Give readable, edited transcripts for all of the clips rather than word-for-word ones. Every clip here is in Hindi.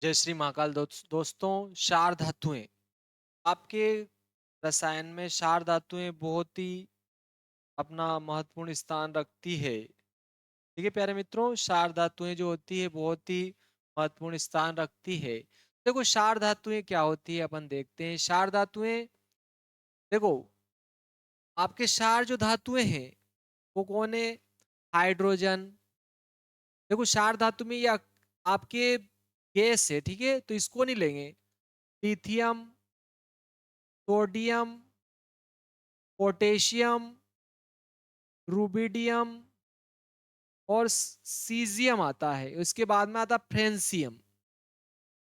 जय श्री महाकाल दोस्तों। क्षार धातुएं आपके रसायन में क्षार धातुएं बहुत ही अपना महत्वपूर्ण स्थान रखती है। ठीक है प्यारे मित्रों, क्षार धातुएं जो होती है बहुत ही महत्वपूर्ण स्थान रखती है। देखो क्षार धातुएं क्या होती है अपन देखते हैं। क्षार धातुएं देखो, आपके क्षार जो धातुएं हैं वो कौन है? हाइड्रोजन। देखो क्षार धातु में ये आपके गैस है, ठीक है, तो इसको नहीं लेंगे। लिथियम, सोडियम, पोटेशियम, रूबिडियम और सीजियम आता है। उसके बाद में आता फ्रेंसियम।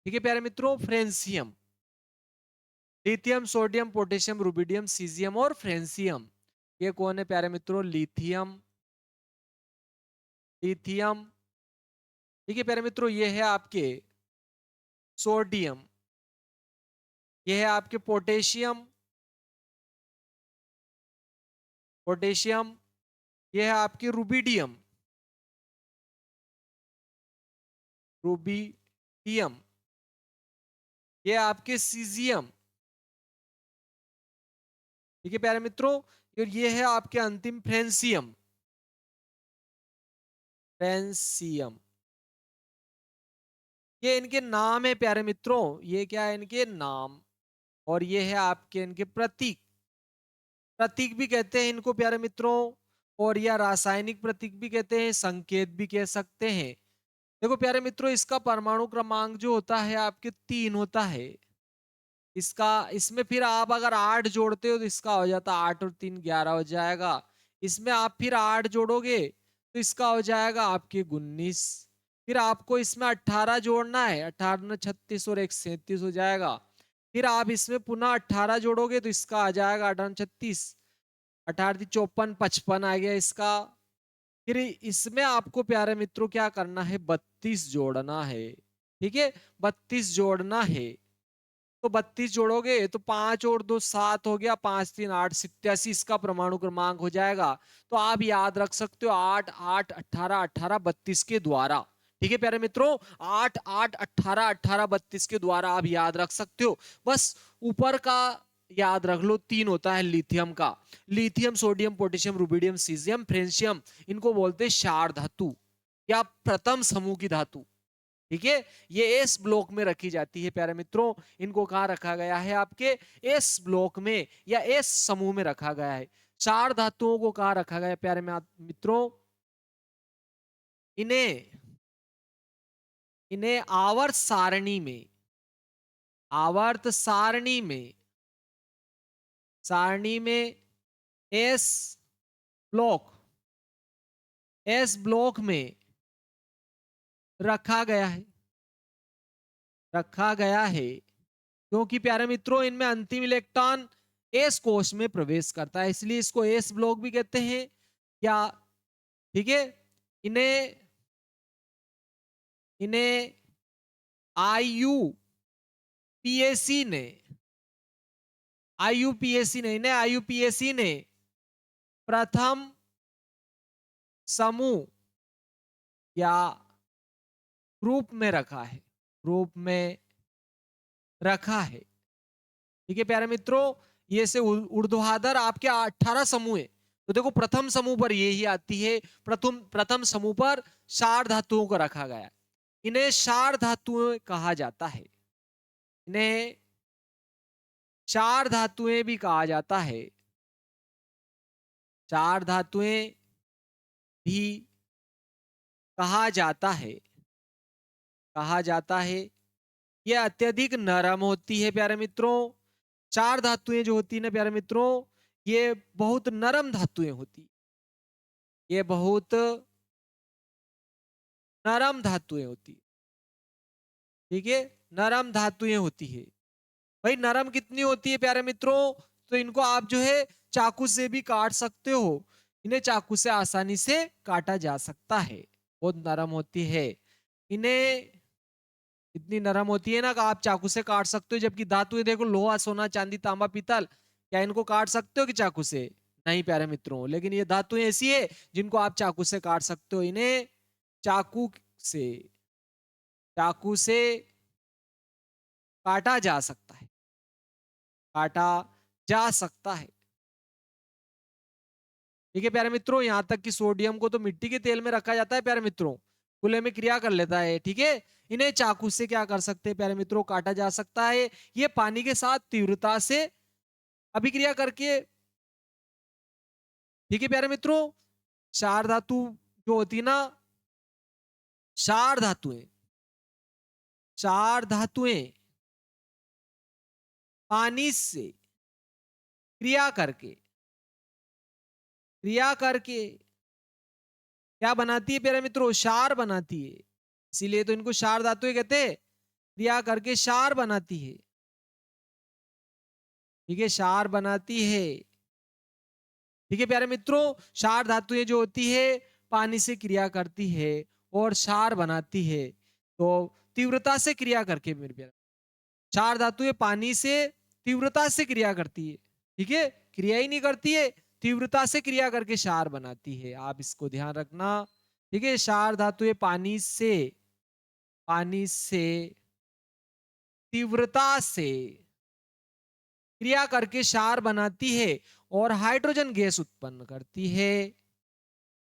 ठीक है प्यारे मित्रों, francium, lithium, sodium, potassium, rubidium, caesium और फ्रेंसियम। ये कौन है प्यारे मित्रों? लिथियम। लिथियम, ठीक है प्यारे मित्रों, ये है आपके सोडियम। ये है आपके पोटेशियम। पोटेशियम, ये है आपके रूबिडियम। रूबिडियम, ये आपके सीजियम। ठीक है प्यारे मित्रों, और ये है आपके अंतिम फ्रेंसियम। फ्रेंसियम, ये इनके नाम है प्यारे मित्रों। ये क्या है? इनके नाम। और ये है आपके इनके प्रतीक। प्रतीक भी कहते हैं इनको प्यारे मित्रों, और या रासायनिक प्रतीक भी कहते हैं, संकेत भी कह सकते हैं। देखो प्यारे मित्रों, इसका परमाणु क्रमांक जो होता है आपके 3 होता है। इसका इसमें फिर आप अगर 8 जोड़ते हो तो इसका हो जाता है 8 और 3 11 हो जाएगा। इसमें आप फिर 8 जोड़ोगे तो इसका हो जाएगा आपके 19। फिर आपको इसमें 18 जोड़ना है, 18 36 और 1 37 हो जाएगा। फिर आप इसमें पुनः 18 जोड़ोगे तो इसका आ जाएगा 18 36, 18 54 55 आ गया इसका। फिर इसमें आपको प्यारे मित्रों क्या करना है? 32 जोड़ना है। ठीक है, 32 जोड़ना है। तो 32 जोड़ोगे तो 5 और 2 7 हो गया, 5 3 8 87 इसका परमाणु क्रमांक हो जाएगा। तो आप याद रख सकते हो 8 8 18 18 32 के द्वारा। ठीक है प्यारे मित्रों, 8 8 18 18 32 के द्वारा आप याद रख सकते हो। बस ऊपर का याद रख लो, 3 होता है लिथियम का। Lithium, sodium, potassium, rubidium, caesium, francium, इनको बोलते हैं क्षार धातु या प्रथम समूह की धातु। ठीक है, ये एस ब्लॉक में रखी जाती है प्यारे मित्रों। इनको कहां रखा गया है? आपके एस ब्लॉक में या एस समूह में रखा गया है। चार धातुओं को कहां रखा गया है प्यारे मित्रों? इन्हें इन्हें आवर्त सारणी में, आवर्त सारणी में एस ब्लॉक, एस ब्लॉक में रखा गया है। रखा गया है क्योंकि प्यारे मित्रों इनमें अंतिम इलेक्ट्रॉन एस कोश में प्रवेश करता है, इसलिए इसको एस ब्लॉक भी कहते हैं। क्या? ठीक है, इन्हें इन्हें आईयूपीएसी ने, इन्हें आईयूपीएसी ने प्रथम समूह या ग्रुप में रखा है। ग्रुप में रखा है। ठीक है प्यारे मित्रों, ये से ऊर्ध्वाधर आपके 18 समूह है। तो देखो प्रथम समूह पर ये ही आती है। प्रथम प्रथम समूह पर क्षार धातुओं को रखा गया। इन्हें क्षार धातुएं कहा जाता है। इन्हें क्षार धातुएं भी कहा जाता है। क्षार धातुएं भी कहा जाता है। कहा जाता है। ये अत्यधिक नरम होती है प्यारे मित्रों। चार धातुएं जो होती है ना प्यारे मित्रों, ये बहुत नरम धातुएं होती। ये बहुत नरम धातुएं होती। ठीक है, नरम धातुएं होती है। भाई नरम कितनी होती है प्यारे मित्रों? तो इनको आप जो है चाकू से भी काट सकते हो। इन्हें चाकू से आसानी से काटा जा सकता है। बहुत नरम होती है। इन्हें इतनी नरम होती है ना कि आप चाकू से काट सकते हो। जबकि धातुएं देखो, लोहा, सोना, चांदी, तांबा, पीतल, क्या इनको काट सकते हो कि चाकू से? नहीं प्यारे मित्रों। लेकिन ये धातुएं ऐसी है जिनको आप चाकू से काट सकते हो। इन्हें चाकू से चाकू से काटा जा सकता है, काटा जा सकता है। ठीक है प्यारे मित्रों, यहाँ तक कि सोडियम को तो मिट्टी के तेल में रखा जाता है प्यारे मित्रों, खुले में क्रिया कर लेता है। ठीक है, इन्हें चाकू से क्या कर सकते हैं प्यारे मित्रों, काटा जा सकता है। ये पानी के साथ तीव्रता से अभिक्रिया करके, ठीक है प्यारे मित्रों, क्षार धातु जो होती है ना, क्षार धातुएं, क्षार धातुएं पानी से क्रिया करके, क्रिया करके क्या बनाती है प्यारे मित्रों, क्षार बनाती है। इसीलिए तो इनको क्षार धातुएं कहते हैं, क्रिया करके क्षार बनाती है। ठीक है, क्षार बनाती है। ठीक है प्यारे मित्रों, क्षार धातुएं जो होती है पानी से क्रिया करती है और क्षार बनाती है। तो तीव्रता से क्रिया करके मेरे प्यारे, क्षार धातुएं पानी से तीव्रता से क्रिया करती है। ठीक है, क्रिया ही नहीं करती है, तीव्रता से क्रिया करके क्षार बनाती है, आप इसको ध्यान रखना। ठीक है, क्षार धातुएं पानी से तीव्रता से क्रिया करके क्षार बनाती है और हाइड्रोजन गैस उत्पन्न करती है,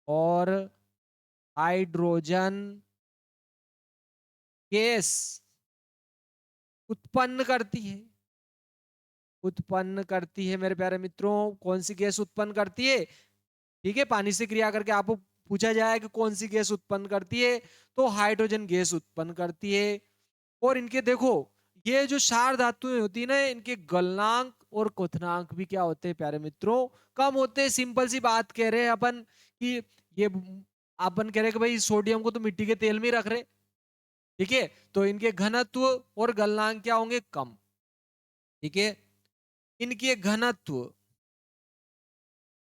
और हाइड्रोजन गैस उत्पन्न करती है, उत्पन्न करती है मेरे प्यारे मित्रों। कौन सी गैस उत्पन्न करती है? ठीक है, पानी से क्रिया करके आपको पूछा जाए कि कौन सी गैस उत्पन्न करती है, तो हाइड्रोजन गैस उत्पन्न करती है। और इनके देखो, ये जो क्षार धातुएं होती है ना, इनके गलनांक और क्वथनांक भी क्या होते हैं प्यारे मित्रों, कम होते हैं। सिंपल सी बात कह रहे हैं अपन कि ये अपन कह रहे हैं कि भाई सोडियम को तो मिट्टी के तेल में ही रख रहे, ठीक है, तो इनके घनत्व और गलनांक क्या होंगे, कम। ठीक है, इनके घनत्व,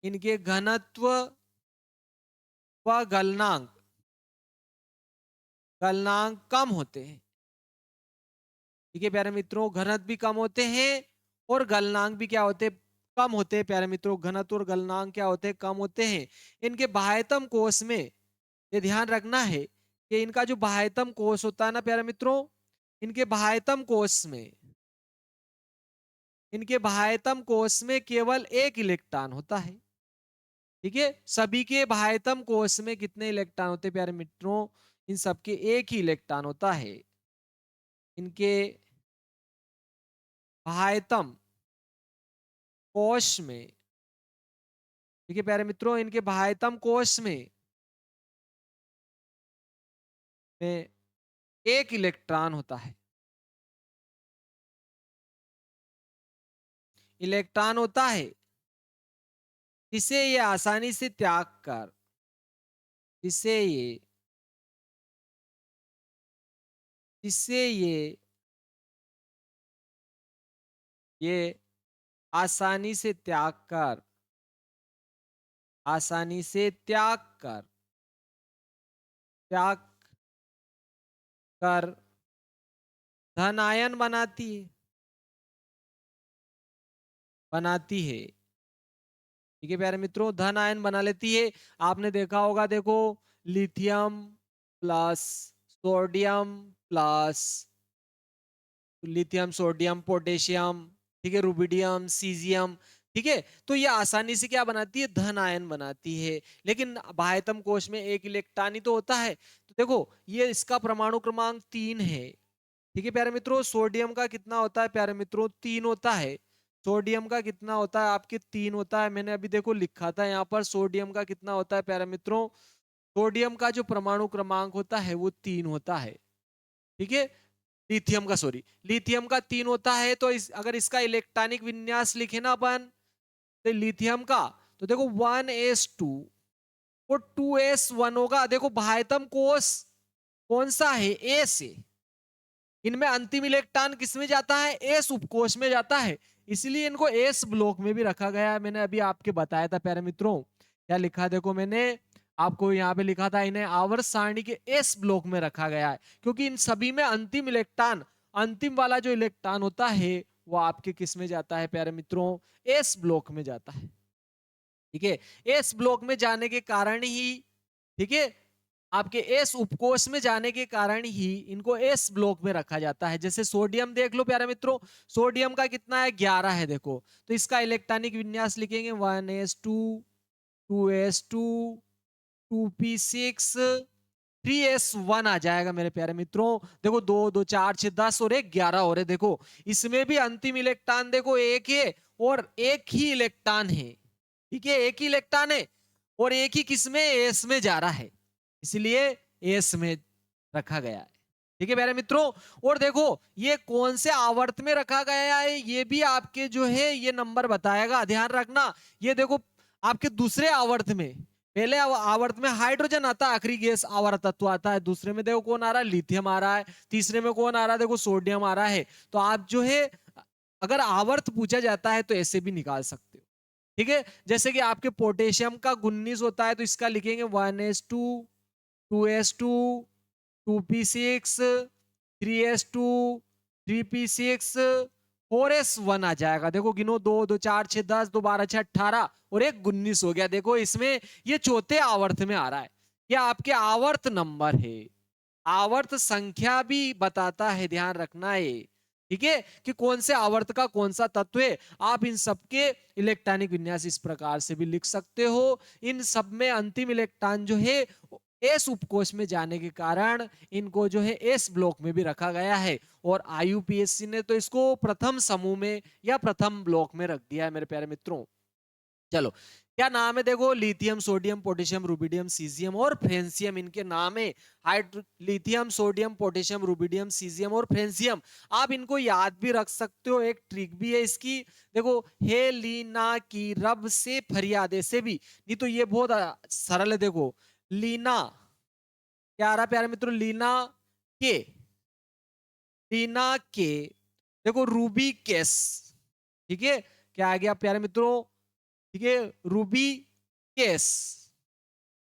इनके घनत्व व गलनांक, गलनांक कम होते हैं। ठीक है प्यारे मित्रों, घनत्व भी कम होते हैं और गलनांक भी क्या होते हैं, कम होते हैं प्यारे मित्रों। घनत्व और गलनांक क्या होते हैं, कम होते हैं। इनके बाह्यतम कोश में ये ध्यान रखना है कि इनका जो बाह्यतम कोश होता है ना प्यारे मित्रों, इनके बाह्यतम कोश में, इनके बाह्यतम कोश में केवल एक इलेक्ट्रॉन होता है। ठीक है, सभी के बाह्यतम कोश में कितने इलेक्ट्रॉन होते हैं प्यारे मित्रों, इन सबके एक ही इलेक्ट्रॉन होता है। इनके बाह्यतम कोश में, ठीक है प्यारे मित्रों, इनके बाह्यतम कोश में एक इलेक्ट्रॉन होता है, इलेक्ट्रॉन होता है, जिसे ये आसानी से त्याग कर, जिसे ये, जिससे ये आसानी से त्याग कर, आसानी से त्याग कर, त्याग कर धन आयन बनाती है, बनाती है। ठीक है प्यारे मित्रों, धन आयन बना लेती है। आपने देखा होगा, देखो, lithium plus sodium plus lithium, sodium, potassium, ठीक है, रुबिडियम, सीजियम, ठीक है, तो ये आसानी से क्या बनाती है, धन आयन बनाती है। लेकिन बाह्यतम कोश में एक इलेक्ट्रॉन ही तो होता है। तो देखो, ये इसका परमाणु क्रमांक 3 है। ठीक है प्यारे मित्रों, सोडियम का कितना होता है प्यारे मित्रों, 3 होता है। सोडियम का कितना होता है आपके, 3 होता है। मैंने अभी देखो लिखा था यहाँ पर, सोडियम का कितना होता है प्यारे मित्रों, सोडियम का जो परमाणु क्रमांक होता है वो 3 होता है। ठीक है, लिथियम का, सॉरी, लिथियम का 3 होता है। तो अगर इसका इलेक्ट्रॉनिक विन्यास लिखे ना अपन, तो लिथियम का, तो देखो 1s2 और 2s1 होगा। देखो बाह्यतम कोष कौन सा है, ए से, इनमें अंतिम इलेक्ट्रॉन किसमें जाता है, एस उपकोष में जाता है, इसलिए इनको एस ब्लॉक में भी रखा गया है। मैंने अभी आपके बताया था प्यारे मित्रों, क्या लिखा, देखो मैंने आपको यहाँ पे लिखा था, इन्हें आवर्त सारणी के एस ब्लॉक में रखा गया है, क्योंकि इन सभी में अंतिम इलेक्ट्रॉन, अंतिम वाला जो इलेक्ट्रॉन होता है वो आपके किस में जाता है प्यारे मित्रों, एस ब्लॉक में जाता है। ठीक है, एस ब्लॉक में जाने के कारण ही, ठीक है, आपके एस उपकोष में जाने के कारण ही इनको एस ब्लॉक में रखा जाता है। जैसे सोडियम देख लो प्यारे मित्रों, सोडियम का कितना है 11 है देखो, तो इसका इलेक्ट्रॉनिक विन्यास लिखेंगे 1s2 2s2 2p6 3s1 आ जाएगा मेरे प्यारे मित्रों। देखो 2 2 4 6 10 और एक 11 हो रहे, देखो इसमें भी अंतिम इलेक्ट्रॉन देखो एक है और एक ही इलेक्ट्रॉन है। ठीक है, एक ही इलेक्ट्रॉन है और एक ही किसमें एस में जा रहा है, इसलिए एस में रखा गया है। ठीक है प्यारे मित्रों, और देखो ये कौन से आवर्त में रखा गया है ये भी आपके जो है ये नंबर बताएगा, ध्यान रखना। ये देखो आपके दूसरे आवर्त में, पहले आवर्त में हाइड्रोजन आता है, आखिरी गैस आवर्त तत्व आता है, दूसरे में देखो कौन आ रहा है लिथियम आ रहा है, तीसरे में कौन आ रहा है देखो सोडियम आ रहा है। तो आप जो है अगर आवर्त पूछा जाता है तो ऐसे भी निकाल सकते हो। ठीक है, जैसे कि आपके पोटेशियम का 19 होता है तो इसका लिखेंगे 1s2 2s2 2p6 3s2 3p6 4s1 आ जाएगा। देखो गिनो 2 2 4 6 10 2 12 6 18 और एक 19 हो गया। देखो इसमें ये चौथे आवर्त में आ रहा है, ये आपके आवर्त नंबर है, आवर्त संख्या भी बताता है, ध्यान रखना है। ठीक है, कि कौन से आवर्त का कौन सा तत्व है। आप इन सबके इलेक्ट्रॉनिक विन्यास इस प्रकार से भी लिख सकते हो। इन सब में अंतिम इलेक्ट्रॉन जो है एस उपकोष में जाने के कारण इनको जो है एस ब्लॉक में भी रखा गया है, और आईयूपीएससी ने तो इसको प्रथम समूह में या प्रथम ब्लॉक में रख दिया है मेरे प्यारे मित्रों। चलो क्या नाम है देखो, lithium sodium potassium rubidium caesium और फ्रेंसियम इनके नाम है। Lithium sodium potassium rubidium caesium और फ्रेंसियम, आप इनको याद भी रख सकते हो, एक ट्रिक भी है इसकी। देखो हे लीना की रब से फरियाद, ऐसे भी नहीं तो ये बहुत सरल है। देखो लीना क्या आ रहा प्यारे मित्रों, के लीना के देखो रूबी केस। ठीक है, क्या आ गया प्यारे मित्रों, ठीक है रूबी केस,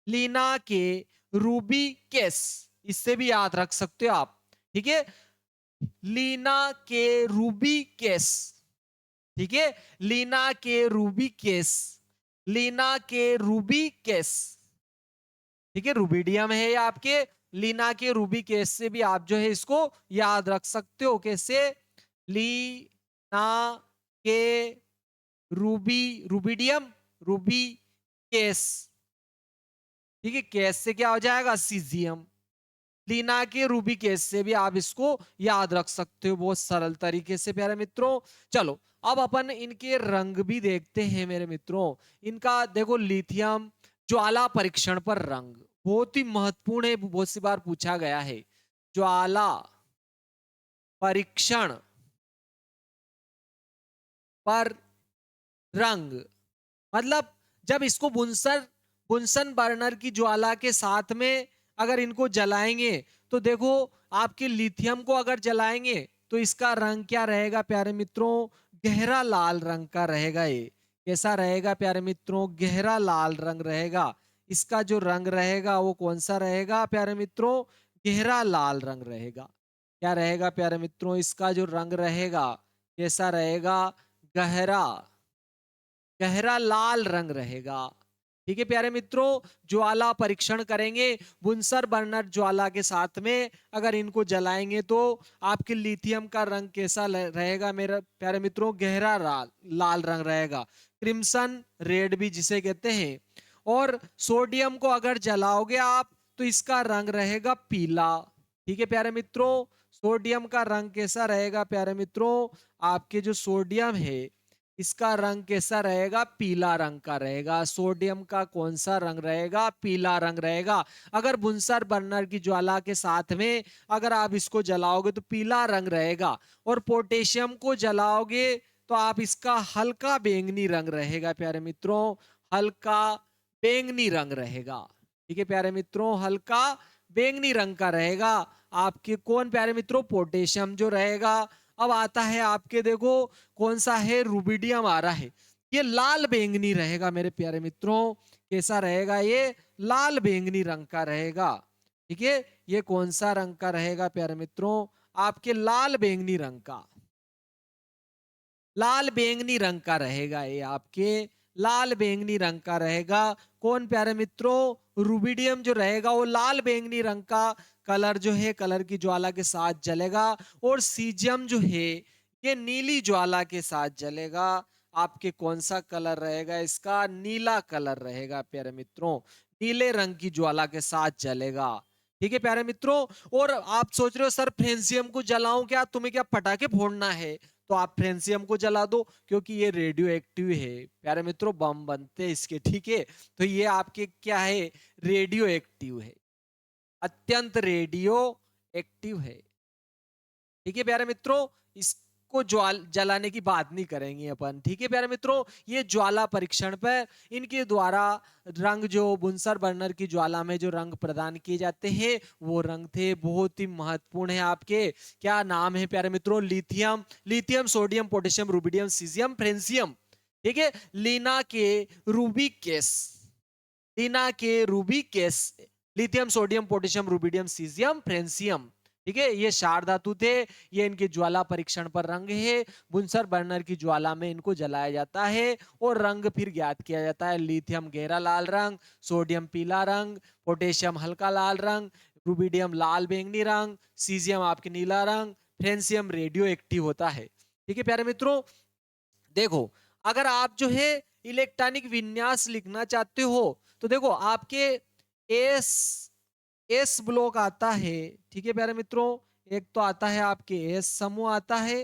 लीना के रूबी केस, इससे भी याद रख सकते हो आप। ठीक है, लीना के रूबी केस। ठीक है, लीना के रूबी केस, लीना के रूबी केस। ठीक है, रूबिडियम है ये आपके, लीना के रूबी केस से भी आप जो है इसको याद रख सकते हो। कैसे, लीना के रूबी रूबिडियम रूबी केस। ठीक है, केस से क्या हो जाएगा सीजियम, लीना के रूबी केस से भी आप इसको याद रख सकते हो बहुत सरल तरीके से प्यारे मित्रों। चलो अब अपन इनके रंग भी देखते हैं मेरे मित्रों। इनका देखो लिथियम ज्वाला परीक्षण पर रंग बहुत ही महत्वपूर्ण है, बहुत सी बार पूछा गया है। ज्वाला परीक्षण पर रंग मतलब जब इसको बुनसन बर्नर की ज्वाला के साथ में अगर इनको जलाएंगे तो देखो आपके लिथियम को अगर जलाएंगे तो इसका रंग क्या रहेगा प्यारे मित्रों, गहरा लाल रंग का रहेगा। ये कैसा रहेगा प्यारे मित्रों, गहरा लाल रंग रहेगा। इसका जो रंग रहेगा वो कौन सा रहेगा प्यारे मित्रों, गहरा लाल रंग रहेगा। क्या रहेगा प्यारे मित्रों, इसका जो रंग रहेगा कैसा रहेगा, गहरा गहरा लाल रंग रहेगा। ठीक है प्यारे मित्रों, ज्वाला परीक्षण करेंगे बुनसर बर्नर ज्वाला के साथ में, अगर इनको जलाएंगे तो आपके लिथियम का रंग कैसा रहेगा मेरे प्यारे मित्रों, गहरा लाल रंग रहेगा, क्रिम्सन रेड भी जिसे कहते हैं। और सोडियम को अगर जलाओगे आप तो इसका रंग रहेगा पीला। ठीक है प्यारे मित्रों, सोडियम का रंग कैसा रहेगा प्यारे मित्रों, आपके जो सोडियम है इसका रंग कैसा रहेगा, पीला रंग का रहेगा। सोडियम का कौन सा रंग रहेगा, पीला रंग रहेगा। अगर बुनसर बर्नर की ज्वाला के साथ में अगर आप इसको जलाओगे तो पीला रंग रहेगा, और पोटेशियम को जलाओगे तो आप इसका हल्का बैंगनी रंग रहेगा प्यारे मित्रों, हल्का बैंगनी रंग रहेगा। ठीक है प्यारे मित्रों, हल्का बैंगनी रंग का रहेगा आपके कौन प्यारे मित्रों, पोटेशियम जो रहेगा। अब आता है आपके देखो कौन सा है, रुबिडियम आ रहा है, ये लाल बैंगनी रहेगा मेरे प्यारे मित्रों। कैसा रहेगा, ये लाल बैंगनी रंग का रहेगा। ठीक है, ये कौन सा रंग का रहेगा प्यारे मित्रों, आपके लाल बैंगनी रंग का, लाल बैंगनी रंग का रहेगा ये आपके, लाल बैंगनी रंग का रहेगा। कौन प्यारे मित्रों, रुबिडियम जो रहेगा वो लाल बैंगनी रंग का कलर जो है कलर की ज्वाला के साथ जलेगा, और सीजियम जो है ये नीली ज्वाला के साथ जलेगा। आपके कौन सा कलर रहेगा? इसका नीला कलर रहेगा प्यारे मित्रों, नीले रंग की ज्वाला के साथ जलेगा। ठीक है प्यारे मित्रों। और आप सोच रहे हो सर फ्रेंसियम को जलाऊं क्या, तुम्हें क्या पटाखे फोड़ना है? तो आप फ्रेंसियम को जला दो, क्योंकि ये रेडियो एक्टिव है प्यारे मित्रों, बम बनते हैं इसके। ठीक है, तो ये आपके क्या है, रेडियो एक्टिव है, अत्यंत रेडियो एक्टिव है। ठीक है प्यारे मित्रों, इसको जलाने की बात नहीं करेंगे अपन। ठीक है प्यारे मित्रों, ये ज्वाला परीक्षण पर इनके द्वारा रंग जो बुनसर बर्नर की ज्वाला में जो रंग प्रदान किए जाते हैं वो रंग थे बहुत ही महत्वपूर्ण है आपके। क्या नाम है प्यारे मित्रों? Lithium, lithium, sodium, potassium, rubidium, caesium, francium. ठीक है, लीना के रूबिक केस, लीना के Rubik case, lithium, sodium, potassium, rubidium, caesium, francium. ठीक है, ये क्षार धातु थे, ये इनके ज्वाला परीक्षण पर रंग है। बुनसर बर्नर की ज्वाला में इनको जलाया जाता है और रंग फिर ज्ञात किया जाता है। लिथियम गहरा लाल रंग, सोडियम पीला रंग, पोटेशियम हल्का लाल रंग, रुबिडियम लाल बैंगनी रंग, सीजियम आपके नीला रंग, फ्रेंसियम रेडियो एक्टिव होता है। ठीक है प्यारे मित्रों, देखो अगर आप जो है इलेक्ट्रॉनिक विन्यास लिखना चाहते हो तो देखो आपके एस एस ब्लॉक आता है। ठीक है प्यारे मित्रों, एक तो आता है आपके एस समूह आता है,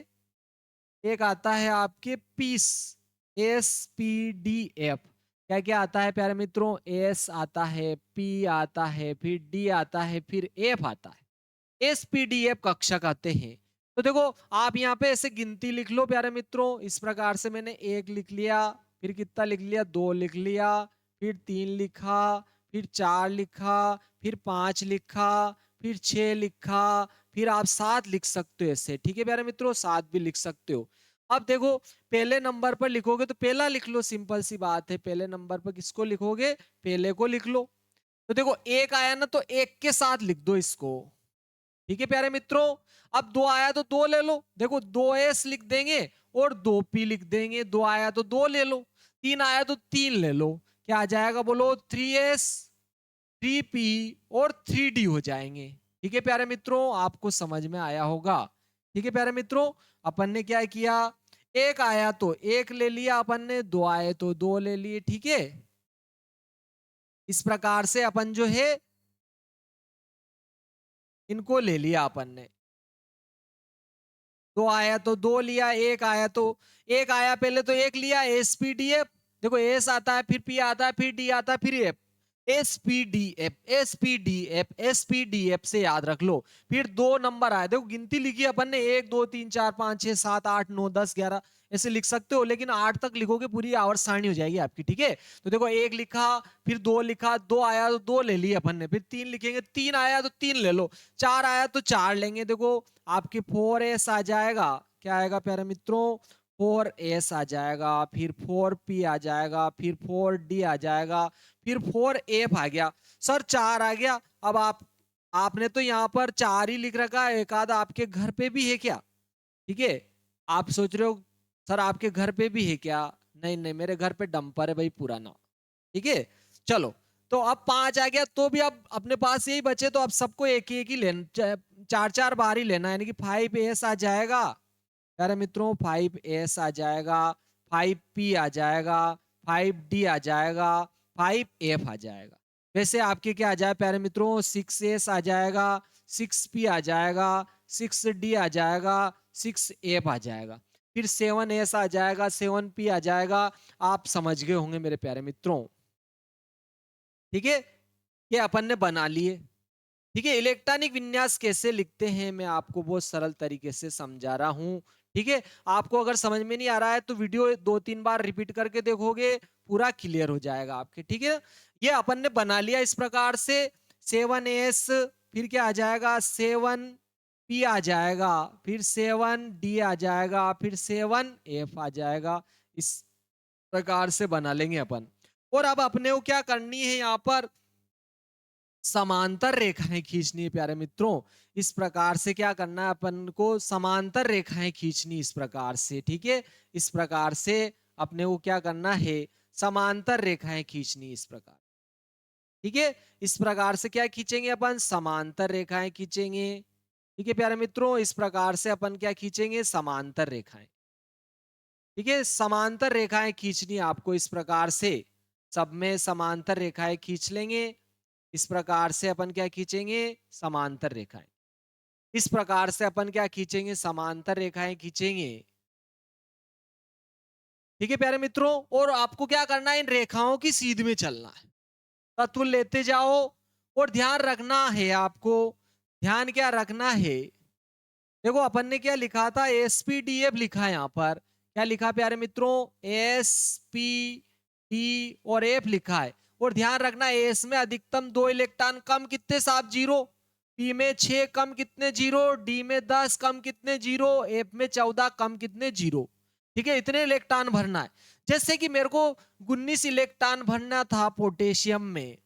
एक आता है आपके piece, S P D F. क्या क्या आता है प्यारे मित्रों? एस आता है, पी आता है, फिर डी आता है, फिर एफ आता है। एस पी डी एफ कक्षा कहते हैं। तो देखो आप यहाँ पे ऐसे गिनती लिख लो प्यारे मित्रों, इस प्रकार से मैंने एक लिख लिया, फिर कितना लिख लिया, दो लिख लिया, फिर तीन लिखा, फिर चार लिखा, फिर पांच लिखा, फिर छह लिखा, फिर आप सात लिख सकते हो ऐसे। ठीक है प्यारे मित्रों, सात भी लिख सकते हो। अब देखो पहले नंबर पर लिखोगे तो पहला लिख लो, सिंपल सी बात है। पहले नंबर पर किसको लिखोगे? पहले को लिख लो। तो देखो एक आया ना, तो एक के साथ लिख दो इसको। ठीक है प्यारे मित्रों, अब दो आया तो दो ले लो, देखो दो एस लिख देंगे और दो पी लिख देंगे। दो आया तो दो ले लो, तीन आया तो तीन ले लो। क्या आ जाएगा बोलो? 3s, 3p और 3d हो जाएंगे। ठीक है प्यारे मित्रों, आपको समझ में आया होगा। ठीक है प्यारे मित्रों, अपन ने क्या किया, एक आया तो एक ले लिया अपन ने, दो आए तो दो ले लिए। ठीक है, इस प्रकार से अपन जो है इनको ले लिया अपन ने। दो आया तो दो लिया, एक आया तो एक आया, पहले तो एक लिया, एसपीडीएफ। देखो एस आता है, फिर पी आता है, फिर डी आता है, फिर एफ। एसपीडीएफ, एसपीडीएफ, एसपीडीएफ से याद रख लो। फिर दो नंबर आया, देखो गिनती लिखी अपन ने, एक दो तीन चार पांच छह सात आठ नौ दस ग्यारह, ऐसे लिख सकते हो, लेकिन आठ तक लिखोगे पूरी आवर सारणी हो जाएगी आपकी। ठीक है, तो देखो एक लिखा, फिर दो लिखा, दो आया तो दो ले लिए अपन ने, फिर तीन लिखेंगे, तीन आया तो तीन ले लो, चार आया तो चार लेंगे। देखो आपके 4s आ जाएगा, क्या आएगा प्यारे मित्रों? 4s आ जाएगा, फिर 4p आ जाएगा, फिर 4d आ जाएगा, फिर 4f आ गया। सर चार आ गया। अब आपने तो यहाँ पर चार ही लिख रखा है, एक आधा आपके घर पे भी है क्या? ठीक है, आप सोच रहे हो सर आपके घर पे भी है क्या? नहीं नहीं, मेरे घर पे डंपर है भाई पुराना। ठीक है, चलो, तो अब पांच आ गया, तो भी अब अपने पास यही बचे, तो अब सबको एक ही लेना, चार चार बार ही लेना, यानी कि 5s आ जाएगा प्यारे मित्रों, 5s आ जाएगा, 5p आ जाएगा, 5d आ जाएगा, 5f आ जाएगा। वैसे आपके क्या आ जाए प्यारे मित्रों? 6s आ जाएगा, 6p आ जाएगा, 6d आ जाएगा, 6f आ जाएगा, फिर 7s आ जाएगा, 7p आ जाएगा। आप समझ गए होंगे मेरे प्यारे मित्रों। ठीक है, ये अपन ने बना लिए। ठीक है, इलेक्ट्रॉनिक विन्यास कैसे लिखते हैं मैं आपको बहुत सरल तरीके से समझा रहा हूं। ठीक है, आपको अगर समझ में नहीं आ रहा है तो वीडियो दो तीन बार रिपीट करके देखोगे, पूरा क्लियर हो जाएगा आपके। ठीक है, ये अपन ने बना लिया इस प्रकार से। 7s, फिर क्या आ जाएगा? 7p आ जाएगा, फिर 7d आ जाएगा, फिर 7f आ जाएगा। इस प्रकार से बना लेंगे अपन। और अब अपने को क्या करनी है, यहाँ पर समांतर रेखाएं खींचनी है प्यारे मित्रों। इस प्रकार से क्या करना है अपन को? समांतर रेखाएं खींचनी इस प्रकार से। ठीक है, इस प्रकार से अपने को क्या करना है? समांतर रेखाएं खींचनी इस प्रकार। ठीक है। इस प्रकार से क्या खींचेंगे अपन, समांतर रेखाएं खींचेंगे। ठीक है प्यारे मित्रों, इस प्रकार से अपन क्या खींचेंगे, समांतर रेखाएं। ठीक है, समांतर रेखाएं खींचनी है आपको इस प्रकार से, सब में समांतर रेखाएं खींच लेंगे। इस प्रकार से अपन क्या खींचेंगे, समांतर रेखाएं। इस प्रकार से अपन क्या खींचेंगे, समांतर रेखाएं खींचेंगे। ठीक है प्यारे मित्रों, और आपको क्या करना है, इन रेखाओं की सीध में चलना है, तत्व लेते जाओ। और ध्यान रखना है आपको, ध्यान क्या रखना है, देखो अपन ने क्या लिखा था, एसपीडीएफ लिखा है यहाँ पर। क्या लिखा प्यारे मित्रों, एस पी डी और एफ लिखा है। और ध्यान रखना, एस में अधिकतम 2 इलेक्ट्रॉन कम कितने, साफ 0। पी में 6 कम कितने, 0। डी में 10 कम कितने, 0। एफ में 14 कम कितने, 0। ठीक है, इतने इलेक्ट्रॉन भरना है। जैसे कि मेरे को 19 इलेक्ट्रॉन भरना था पोटेशियम में।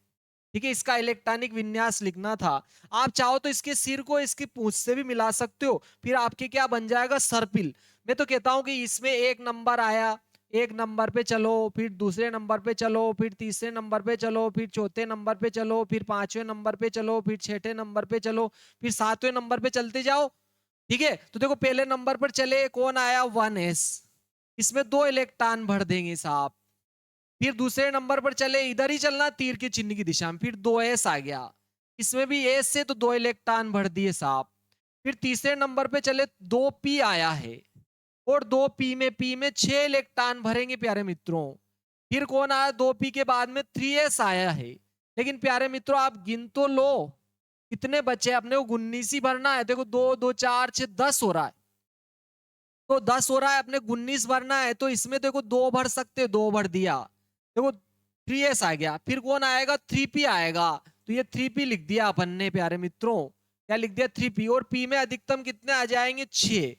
ठीक है, इसका इलेक्ट्रॉनिक विन्यास लिखना था। आप चाहो तो इसके सिर को इसकी पूंछ से भी मिला सकते हो, फिर आपके क्या बन जाएगा, सर्पिल। मैं तो कहता हूं कि इसमें 1 नंबर आया, 1 नंबर पे चलो, फिर दूसरे नंबर पे चलो, फिर तीसरे नंबर पे चलो, फिर चौथे नंबर पे चलो, फिर पांचवें नंबर पे चलो, फिर छठे नंबर पे चलो, फिर सातवें नंबर पे चलते जाओ। ठीक है, तो देखो पहले नंबर पर चले, कौन आया, 1s। इसमें 2 इलेक्ट्रॉन भर देंगे साहब। फिर दूसरे नंबर पर चले, इधर ही चलना तीर के चिन्ह की दिशा में, फिर 2s आ गया। इसमें भी एस से तो 2 इलेक्ट्रॉन भर दिए साहब। फिर तीसरे नंबर पे चले, 2p आया है, और 2p में 6 इलेक्ट्रॉन भरेंगे प्यारे मित्रों। फिर कौन आया, 2p के बाद में 3s आया है। लेकिन प्यारे मित्रों आप गिन तो लो, कितने बचे, अपने को 19 ही भरना है। देखो 2 2 4 6 10 हो रहा है, तो 10 हो रहा है, अपने 19 भरना है। तो इसमें देखो 2 भर सकते, 2 भर दिया। देखो 3s आ गया, फिर कौन आएगा, 3p आएगा। तो ये 3p लिख दिया अपन ने प्यारे मित्रों, क्या लिख दिया, 3p। और p में अधिकतम कितने आ जाएंगे, 6।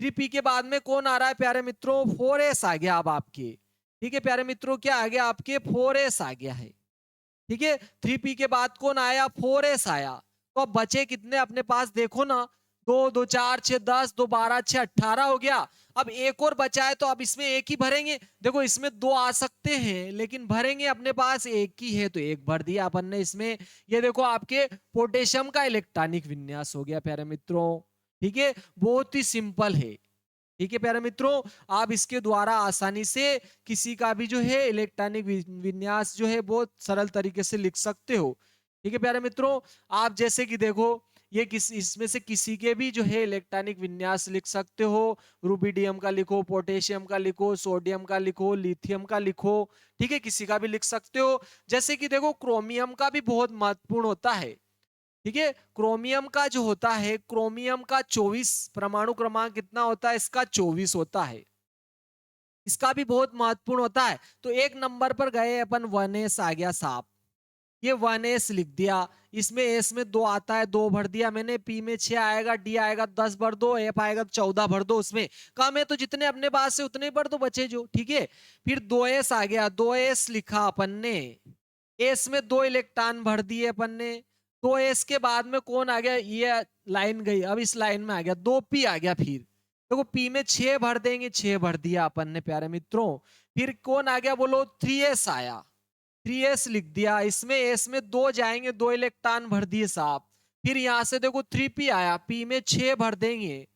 3p के बाद में कौन आ रहा है प्यारे मित्रों, 4s आ गया अब आपके। ठीक है प्यारे मित्रों, क्या आ गया आपके, 4s आ गया है। ठीक है, 3p के बाद कौन आया, 4s आया। तो अब बचे कितने अपने पास, देखो ना, 2 2 4 6 10, 2 12 6 18 हो गया। अब एक और बचा है, तो अब इसमें एक ही भरेंगे। देखो इसमें 2 आ सकते हैं, लेकिन भरेंगे अपने पास एक ही है, तो एक भर दिया अपन ने इसमें। ये देखो आपके पोटेशियम का इलेक्ट्रॉनिक विन्यास हो गया प्यारे मित्रों। ठीक है, बहुत ही सिंपल है। ठीक है प्यारे मित्रों, आप इसके द्वारा आसानी से किसी का भी जो है इलेक्ट्रॉनिक विन्यास जो है बहुत सरल तरीके से लिख सकते हो। ठीक है प्यारे मित्रों, आप जैसे कि देखो, ये इसमें से किसी के भी जो है इलेक्ट्रॉनिक विन्यास लिख सकते हो। रुबिडियम का लिखो, पोटेशियम का लिखो, सोडियम का लिखो, लिथियम का लिखो। ठीक है, किसी का भी लिख सकते हो। जैसे कि देखो क्रोमियम का भी बहुत महत्वपूर्ण होता है। ठीक है, क्रोमियम का जो होता है, क्रोमियम का 24 परमाणु क्रमांक कितना होता है, इसका 24 होता है। इसका भी बहुत महत्वपूर्ण होता है। तो एक नंबर पर गए अपन, 1s आ गया साहब, ये 1s लिख दिया। इसमें एस में 2 आता है, 2 भर दिया मैंने। पी में 6 आएगा, डी आएगा 10 भर दो, एफ आएगा 14 भर दो। उसमें कम है तो जितने अपने पास है उतने भर दो, बचे जो। ठीक है, फिर 2s आ गया, 2s लिखा अपन ने। एस में 2 इलेक्ट्रॉन भर दिए अपन ने। 2s के बाद में कौन आ गया, ये लाइन गई, अब इस लाइन में आ गया 2p आ गया। फिर देखो p में 6 भर देंगे, 6 भर दिया अपन ने प्यारे मित्रों। फिर कौन आ गया, बोलो 3s आया, 3s लिख दिया। इसमें एस में 2 जाएंगे, 2 इलेक्ट्रॉन भर दिए साहब। फिर यहां से देखो 3p आया, p में 6 भर देंगे,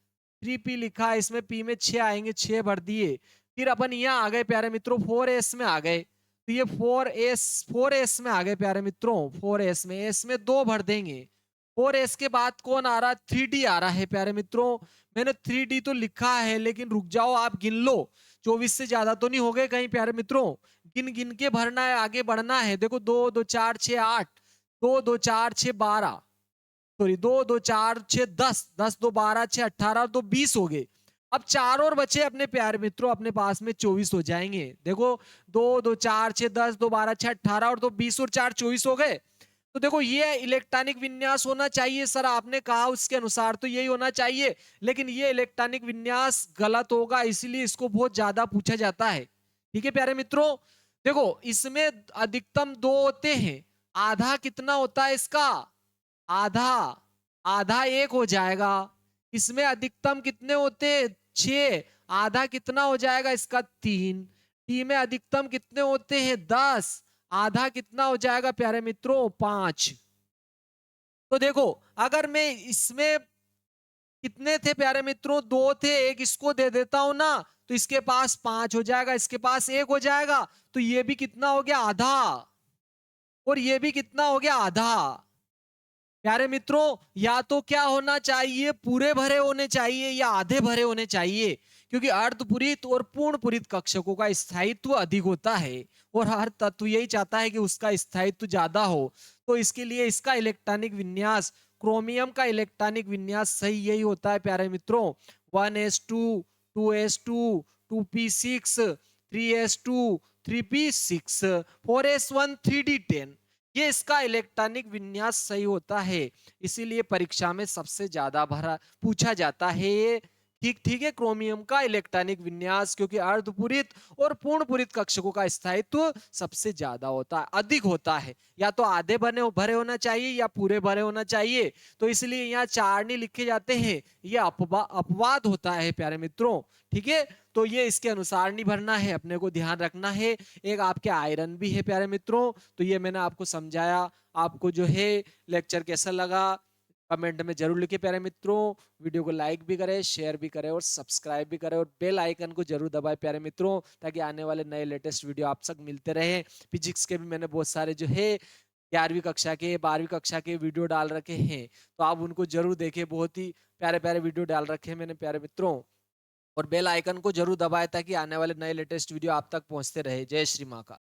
3p लिखा है, इसमें p में 6 आएंगे, 6 भर दिए। फिर अपन यहाँ आ गए प्यारे मित्रों, 4s में आ गए। तो ये 4s में आ गए प्यारे मित्रों, 4s में, s में 2 भर देंगे। 4s के बाद कौन आ रहा है, 3d आ रहा है प्यारे मित्रों। मैंने 3d तो लिखा है, लेकिन रुक जाओ, आप गिन लो, 24 से ज्यादा तो नहीं हो गए कहीं प्यारे मित्रों। गिन गिन के भरना है, आगे बढ़ना है। देखो 2 2 4 6 8, 2 2 4 6 12, सॉरी 2 2 4 6 10, 10 2 12 6 18, 2 20 हो गए। अब 4 और बचे अपने प्यारे मित्रों, अपने पास में 24 हो जाएंगे। देखो 2 2 4 6 10, 2 12 6 18, और 2 20 और 4 24 हो गए। तो देखो ये इलेक्ट्रॉनिक विन्यास होना चाहिए सर, आपने कहा उसके अनुसार तो यही होना चाहिए। लेकिन ये इलेक्ट्रॉनिक विन्यास गलत होगा, इसीलिए इसको बहुत ज्यादा पूछा जाता है। ठीक है प्यारे मित्रों, देखो इसमें अधिकतम 2 होते हैं, आधा कितना होता है इसका, आधा, आधा 1 हो जाएगा। इसमें अधिकतम कितने होते हैं, 6, आधा कितना हो जाएगा इसका, 3। टी में अधिकतम कितने होते हैं, 10, आधा कितना हो जाएगा प्यारे मित्रों? 5। तो देखो, अगर मैं इसमें कितने थे प्यारे मित्रों? 2 थे, एक इसको दे देता हूं ना, तो इसके पास 5 हो जाएगा, इसके पास 1 हो जाएगा, तो ये भी कितना हो गया? आधा। और ये भी कितना हो गया? आधा। प्यारे मित्रों, या तो क्या होना चाहिए? पूरे भरे होने चाहिए या आधे भरे होने चाहिए, क्योंकि अर्धपूरित और पूर्ण पूरित कक्षकों का स्थायित्व अधिक होता है और हर तत्व यही चाहता है कि उसका स्थायित्व ज्यादा हो। तो इसके लिए इसका इलेक्ट्रॉनिक विन्यास, क्रोमियम का इलेक्ट्रॉनिक विन्यास सही यही होता है प्यारे मित्रों। 1s2, 2s2, 2p6, 3s2, 3p6, 4s1, 3d10, ये इसका इलेक्ट्रॉनिक विन्यास सही होता है। इसीलिए परीक्षा में सबसे ज्यादा भरा पूछा जाता है ये। ठीक ठीक है, क्रोमियम का इलेक्ट्रॉनिक विन्यास, क्योंकि अर्धपूरित और पूर्ण पूरित कक्षकों का स्थायित्व सबसे ज्यादा होता है, अधिक होता है। या तो आधे भरे भरे होना चाहिए या पूरे भरे होना चाहिए। तो इसलिए यहाँ चार नहीं लिखे जाते हैं, ये अपवाद होता है प्यारे मित्रों। ठीक है, तो ये इसके अनुसार नहीं भरना है, अपने को ध्यान रखना है। एक आपके आयरन भी है प्यारे मित्रों। तो ये मैंने आपको समझाया। आपको जो है लेक्चर कैसा लगा कमेंट में जरूर लिखे प्यारे मित्रों। वीडियो को लाइक भी करें, शेयर भी करें और सब्सक्राइब भी करें, और बेल आइकन को जरूर दबाएं प्यारे मित्रों, ताकि आने वाले नए लेटेस्ट वीडियो आप तक मिलते रहे। फिजिक्स के भी मैंने बहुत सारे जो है 11वीं कक्षा के 12वीं कक्षा के वीडियो डाल रखे हैं, तो आप उनको जरूर देखें। बहुत ही प्यारे प्यारे वीडियो डाल रखे हैं मैंने प्यारे मित्रों। और बेल आइकन को जरूर दबाएं ताकि आने वाले नए लेटेस्ट वीडियो आप तक पहुंचते रहे। जय श्री माँ का।